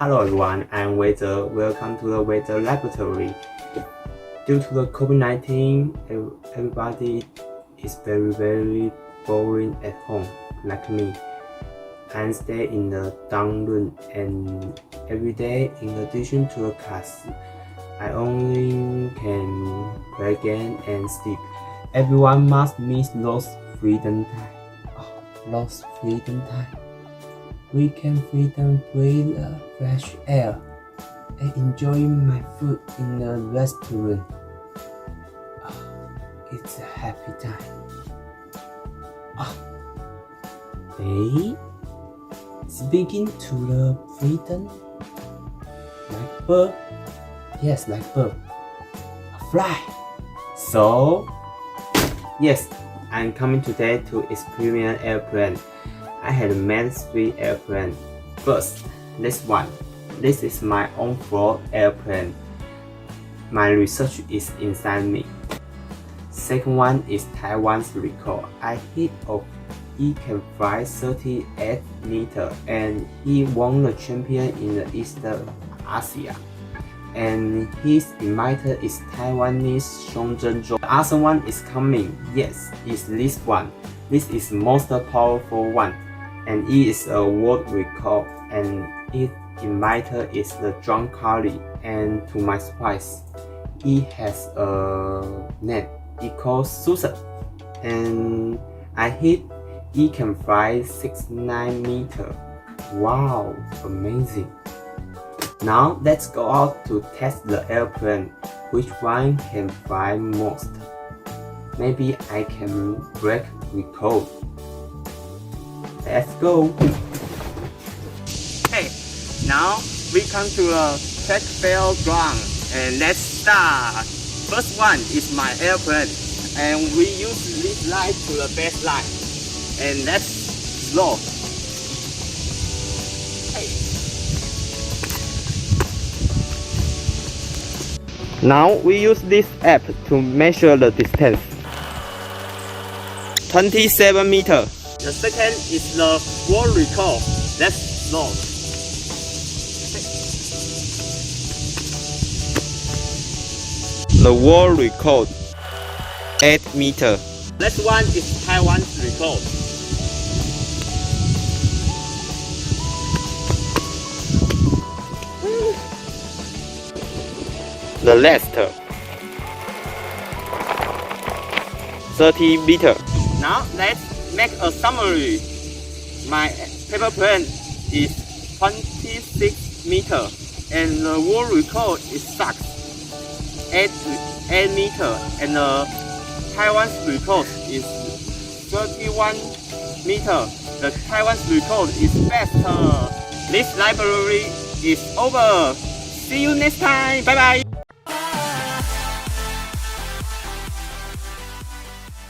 Hello everyone, I'm维哲. Welcome to the维哲Laboratory. Due to the COVID-19, everybody is very boring at home, like me. I stay in the dorm room and every day, in addition to the class, I only can play game and sleep. Everyone must miss those freedom time. Those freedom time. We can freedom breathe the fresh air and enjoy my food in the restaurant. It's a happy time. They speaking to the freedom like bird. Yes, like bird. Fly. So yes, I'm coming today to experiment airplane. I had made 3 airplanes. First, this one. This is my own floor airplane. My research is inside me. Second one is Taiwan's record. I hit of he can fly 38 meters and he won the champion in the East Asia. And his emitter is Taiwanese Shenzhou. The other one is coming. Yes, it's this one. This is most powerful one. And it is a world record, and its emitter is the John Carly. And to my surprise, it has a name. It called Susan. And I hit it can fly 69 meters. Wow, amazing. Now let's go out to test the airplane. Which one can fly most? Maybe I can break record. Let's go. Hey, now we come to the track fair ground and let's start. First one is my airplane and we use this line to the base line. And let's slow. Hey. Now we use this app to measure the distance. 27 meters. The second is the world record. Let's slow. The world record 8 meters. Next one is Taiwan's record. The last 30 meters. Now let's make a summary. My paper plane is 26 meters and the world record is 8 meters and the Taiwan's record is 31 meters. The Taiwan's record is faster. This library is over. See you next time. Bye bye.